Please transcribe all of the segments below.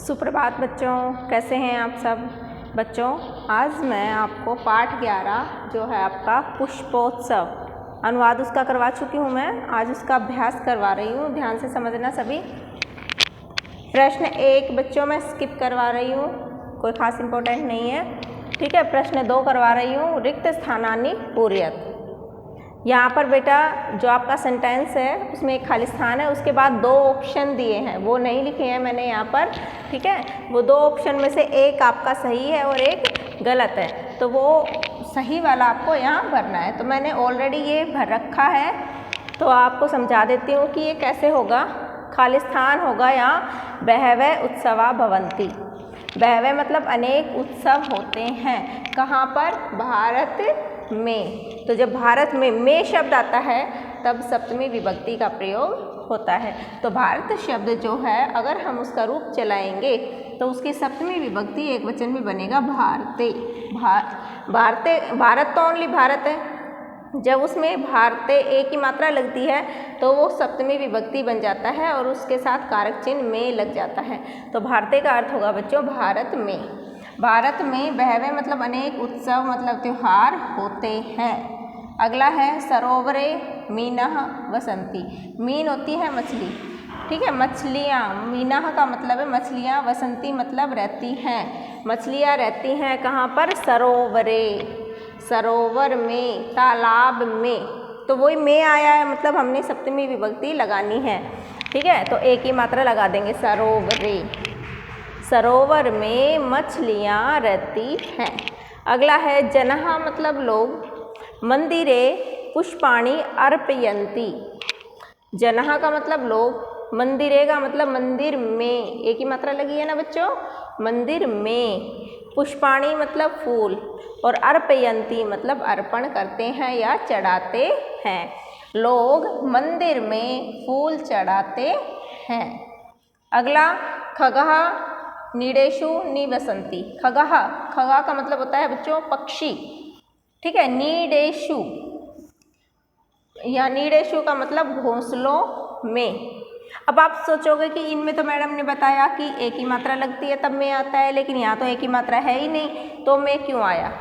सुप्रभात बच्चों, कैसे हैं आप सब बच्चों। आज मैं आपको पाठ 11 जो है आपका पुष्पोत्सव अनुवाद उसका करवा चुकी हूँ। मैं आज उसका अभ्यास करवा रही हूँ, ध्यान से समझना सभी। प्रश्न 1 बच्चों मैं स्किप करवा रही हूँ, कोई खास इम्पोर्टेंट नहीं है, ठीक है। प्रश्न 2 करवा रही हूँ, रिक्त स्थानानि पूरयत। यहाँ पर बेटा जो आपका सेंटेंस है उसमें एक खाली स्थान है, उसके बाद 2 ऑप्शन दिए हैं, वो नहीं लिखे हैं मैंने यहाँ पर, ठीक है। वो 2 ऑप्शन में से एक आपका सही है और एक गलत है, तो वो सही वाला आपको यहाँ भरना है। तो मैंने ऑलरेडी ये भर रखा है, तो आपको समझा देती हूँ कि ये कैसे होगा। खाली स्थान होगा यहाँ बहवः उत्सवा भवन्ति। बहवः मतलब अनेक उत्सव होते हैं, कहाँ पर? भारत में। तो जब भारत में शब्द आता है तब सप्तमी विभक्ति का प्रयोग होता है। तो भारत शब्द जो है अगर हम उसका रूप चलाएंगे तो उसकी सप्तमी विभक्ति एक वचन में बनेगा भारते। भारते, भारत तो ओनली भारत है, जब उसमें भारते एक ही मात्रा लगती है तो वो सप्तमी विभक्ति बन जाता है और उसके साथ कारक चिन्ह में लग जाता है। तो भारते का अर्थ होगा बच्चों भारत में। भारत में बहवः मतलब अनेक उत्सव मतलब त्यौहार होते हैं। अगला है सरोवरे मीनः वसन्ति। मीन होती है मछली, ठीक है, मछलियाँ। मीनः का मतलब है मछलियाँ, वसन्ति मतलब रहती हैं। मछलियाँ रहती हैं कहाँ पर? सरोवरे, सरोवर में, तालाब में। तो वही में आया है, मतलब हमने सप्तमी विभक्ति लगानी है, ठीक है। तो एक ही मात्रा लगा देंगे, सरोवरे। सरोवर में मछलियाँ रहती हैं। अगला है जनः मतलब लोग, मंदिरे पुष्पाणि अर्पयन्ति। जनः का मतलब लोग, मंदिरे का मतलब मंदिर में, एक ही मात्रा लगी है ना बच्चों, मंदिर में। पुष्पाणि मतलब फूल और अर्पयन्ति मतलब अर्पण करते हैं या चढ़ाते हैं। लोग मंदिर में फूल चढ़ाते हैं। अगला खगः नीडेषु निवसन्ति। खगः, खगा का मतलब होता है बच्चों पक्षी, ठीक है। नीडेषु या नीडेषु का मतलब घोंसलों में। अब आप सोचोगे कि इनमें तो मैडम ने बताया कि एक ही मात्रा लगती है तब में आता है, लेकिन यहाँ तो एक ही मात्रा है ही नहीं, तो में क्यों आया?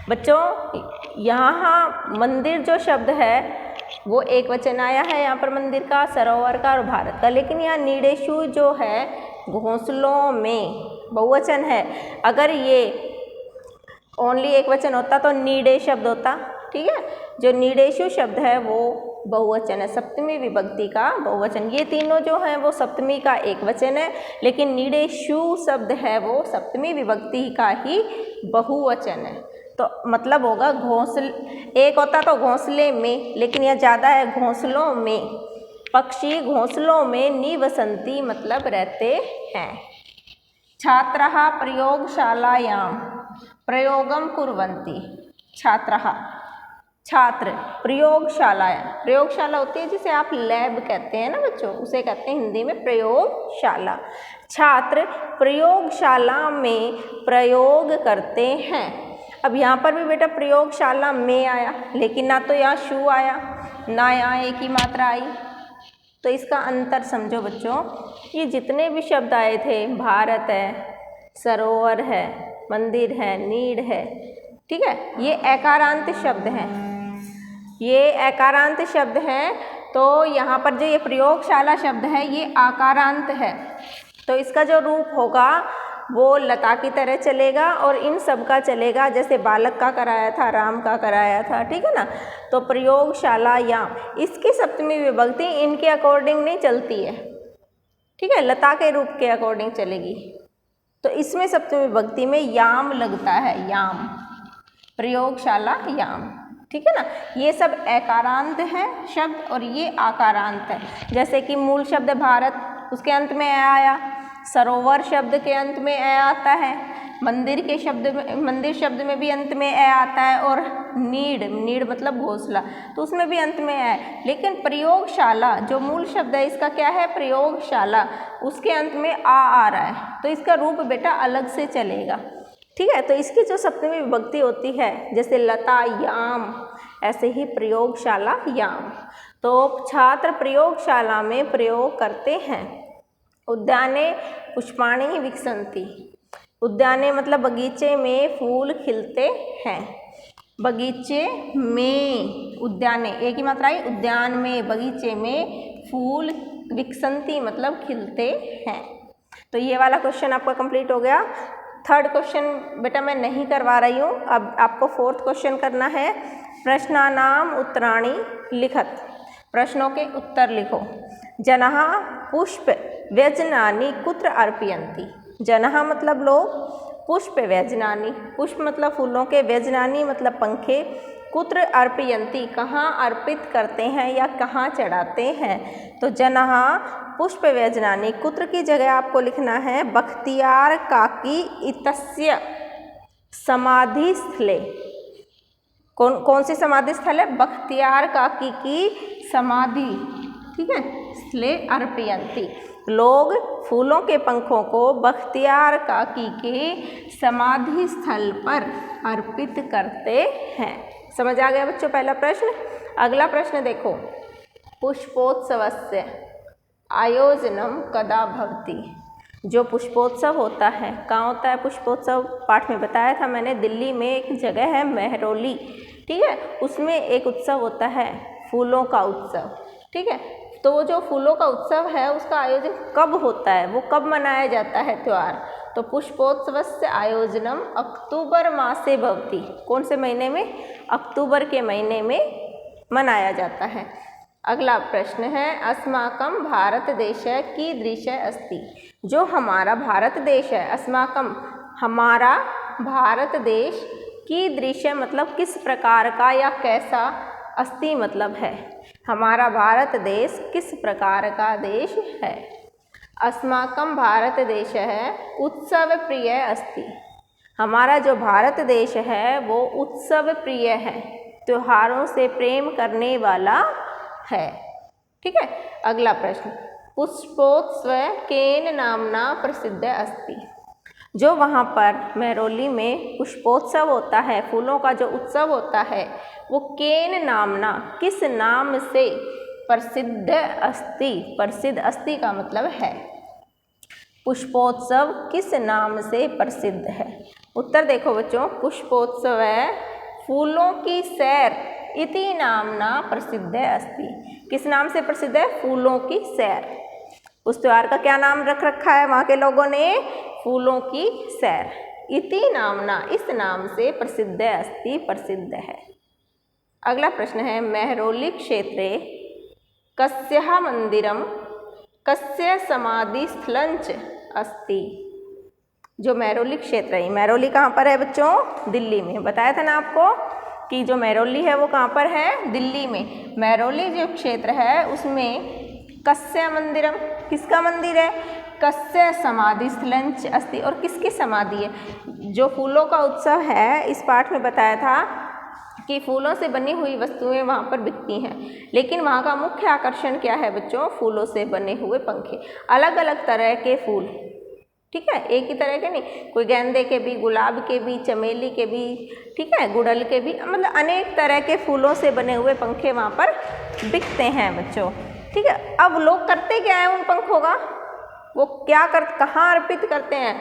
बच्चों यहाँ मंदिर जो शब्द है वो एक वचन आया है यहाँ पर, मंदिर का, सरोवर का और भारत का। लेकिन यहाँ नीडेषु जो है घोंसलों में बहुवचन है। अगर ये ओनली एक वचन होता तो नीडे शब्द होता, ठीक है। जो नीडेषु शब्द है वो बहुवचन है, सप्तमी विभक्ति का बहुवचन। ये तीनों जो हैं वो सप्तमी का एक वचन है, लेकिन नीडेषु शब्द है वो सप्तमी विभक्ति का ही बहुवचन है। तो मतलब होगा एक होता तो घोंसले में, लेकिन यह ज़्यादा है घोंसलों में। पक्षी घोंसलों में निवसन्ति मतलब रहते हैं। छात्रः प्रयोगशालायां प्रयोगं कुर्वन्ति। छात्रः, छात्र, प्रयोगशाला, प्रयोगशाला होती है जिसे आप लैब कहते हैं ना बच्चों, उसे कहते हैं हिंदी में प्रयोगशाला। छात्र प्रयोगशाला में प्रयोग करते हैं। अब यहाँ पर भी बेटा प्रयोगशाला में आया, लेकिन ना तो यहाँ शू आया ना यहाँ एक ही मात्रा आई। तो इसका अंतर समझो बच्चों। ये जितने भी शब्द आए थे, भारत है, सरोवर है, मंदिर है, नीड है, ठीक है, ये एकारांत शब्द हैं। ये एकारांत शब्द हैं, तो यहाँ पर जो ये प्रयोगशाला शब्द है ये आकारांत है। तो इसका जो रूप होगा वो लता की तरह चलेगा और इन सब का चलेगा, जैसे बालक का कराया था, राम का कराया था, ठीक है ना। तो प्रयोगशाला या इसकी सप्तमी विभक्ति इनके अकॉर्डिंग नहीं चलती है, ठीक है, लता के रूप के अकॉर्डिंग चलेगी। तो इसमें सप्तमी विभक्ति में याम लगता है, याम, प्रयोगशाला याम, ठीक है ना। ये सब एकारांत है शब्द और ये आकारांत है। जैसे कि मूल शब्द भारत, उसके अंत में ए आया। सरोवर शब्द के अंत में ए आता है। मंदिर के शब्द में, मंदिर शब्द में भी अंत में ए आता है। और नीड, नीड मतलब घोंसला, तो उसमें भी अंत में है। लेकिन प्रयोगशाला जो मूल शब्द है इसका क्या है? प्रयोगशाला, उसके अंत में आ रहा है, तो इसका रूप बेटा अलग से चलेगा, ठीक है। तो इसकी जो सप्तमी विभक्ति होती है, जैसे लता याम, ऐसे ही प्रयोगशाला याम। तो छात्र प्रयोगशाला में प्रयोग करते हैं। उद्याने पुष्पाणि विकसन्ति। उद्याने मतलब बगीचे में फूल खिलते हैं। बगीचे में, उद्याने एक ही मात्रा है, उद्यान में, बगीचे में फूल विकसन्ति मतलब खिलते हैं। तो ये वाला क्वेश्चन आपका कंप्लीट हो गया। थर्ड क्वेश्चन बेटा मैं नहीं करवा रही हूँ, अब आपको फोर्थ क्वेश्चन करना है। प्रश्नानाम उत्तराणि लिखत, प्रश्नों के उत्तर लिखो। जनः पुष्प व्यजनानि कुत्र अर्पयन्ति। जनः मतलब लोग, पुष्प व्यजनानि, पुष्प मतलब फूलों के, व्यजनानि मतलब पंखे, कुत्र अर्पयन्ति कहाँ अर्पित करते हैं या कहाँ चढ़ाते हैं। तो जनः पुष्प व्यजनानि, कुत्र की जगह आपको लिखना है बख्तियार काकी इतस्य समाधि स्थले। कौन सी समाधि स्थल है? बख्तियार काकी की समाधि, ठीक है, स्थले अर्पयन्ति। लोग फूलों के पंखों को बख्तियार काकी के समाधि स्थल पर अर्पित करते हैं। समझ आ गया बच्चों पहला प्रश्न। अगला प्रश्न देखो, पुष्पोत्सवस्य आयोजनम कदा भवति। जो पुष्पोत्सव होता है, कहाँ होता है पुष्पोत्सव? पाठ में बताया था मैंने, दिल्ली में एक जगह है मेहरौली, ठीक है, उसमें एक उत्सव होता है फूलों का उत्सव, ठीक है। तो वो जो फूलों का उत्सव है उसका आयोजन कब होता है, वो कब मनाया जाता है त्यौहार? तो पुष्पोत्सवस्य आयोजनम अक्टूबर मासे भवति। कौन से महीने में? अक्टूबर के महीने में मनाया जाता है। अगला प्रश्न है, अस्माकं भारत देश कीदृश अस्ति। जो हमारा भारत देश है, अस्माकं हमारा भारत देश, कीदृश मतलब किस प्रकार का या कैसा, अस्ति मतलब है हमारा भारत देश किस प्रकार का देश है। अस्माकं भारत देश है उत्सव प्रिय अस्ति। हमारा जो भारत देश है वो उत्सव प्रिय है, त्योहारों से प्रेम करने वाला है, ठीक है। अगला प्रश्न, पुष्पोत्सव केन नामना प्रसिद्ध अस्ति। जो वहाँ पर मेहरौली में पुष्पोत्सव होता है, फूलों का जो उत्सव होता है, वो केन नामना किस नाम से प्रसिद्ध अस्ति। प्रसिद्ध अस्ति का मतलब है पुष्पोत्सव किस नाम से प्रसिद्ध है। उत्तर देखो बच्चों, पुष्पोत्सव है फूलों की सैर इति नामना प्रसिद्ध अस्ति। किस नाम से प्रसिद्ध है? फूलों की सैर। उस त्योहार का क्या नाम रख रखा है वहाँ के लोगों ने? फूलों की सैर। इति नामना, इस नाम से प्रसिद्ध अस्ति, प्रसिद्ध है। अगला प्रश्न है, मेहरौली क्षेत्रे कस्यः मंदिरम कस्य समाधि स्थलंच अस्ति। जो मेहरौली क्षेत्र है, मेहरौली कहाँ पर है बच्चों? दिल्ली में। बताया था ना आपको कि जो मेहरौली है वो कहाँ पर है? दिल्ली में। मेहरौली जो क्षेत्र है उसमें कस्य मंदिरम, किसका मंदिर है? कस्य समाधि स्थलंच अस्ति, और किसकी समाधि है? जो फूलों का उत्सव है, इस पाठ में बताया था कि फूलों से बनी हुई वस्तुएं वहाँ पर बिकती हैं, लेकिन वहाँ का मुख्य आकर्षण क्या है बच्चों? फूलों से बने हुए पंखे, अलग अलग तरह के फूल, ठीक है, एक ही तरह के नहीं, कोई गेंदे के भी, गुलाब के भी, चमेली के भी, ठीक है, गुड़हल के भी, मतलब अनेक तरह के फूलों से बने हुए पंखे वहाँ पर बिकते हैं बच्चों, ठीक है। अब लोग करते क्या है उन पंखों का? वो क्या कहाँ अर्पित करते हैं?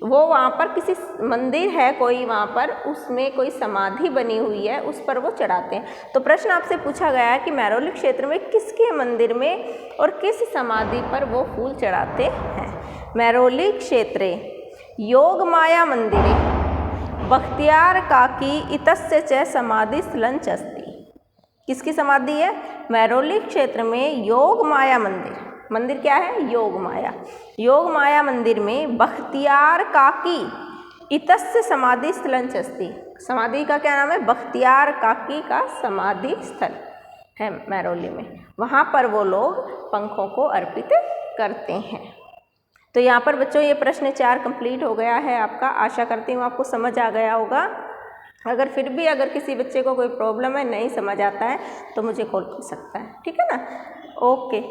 वो वहाँ पर किसी मंदिर है कोई, वहाँ पर उसमें कोई समाधि बनी हुई है, उस पर वो चढ़ाते हैं। तो प्रश्न आपसे पूछा गया है कि मेहरौली क्षेत्र में किसके मंदिर में और किस समाधि पर वो फूल चढ़ाते हैं। मेहरौली क्षेत्रे योग माया मंदिरे बख्तियार काकी इतस्य च समाधि स्थलंच अस्ति। किसकी समाधि है? मेहरौली क्षेत्र में योग माया मंदिर, मंदिर क्या है? योग माया। योग माया मंदिर में बख्तियार काकी इतस्य समाधि स्थलंच अस्ति। समाधि का क्या नाम है? बख्तियार काकी का समाधि स्थल है मेहरौली में, वहाँ पर वो लोग पंखों को अर्पित करते हैं। तो यहाँ पर बच्चों ये प्रश्न 4 कंप्लीट हो गया है आपका। आशा करती हूँ आपको समझ आ गया होगा। अगर फिर भी अगर किसी बच्चे को कोई प्रॉब्लम है, नहीं समझ आता है, तो मुझे कॉल कर सकता है, ठीक है ना। ओके।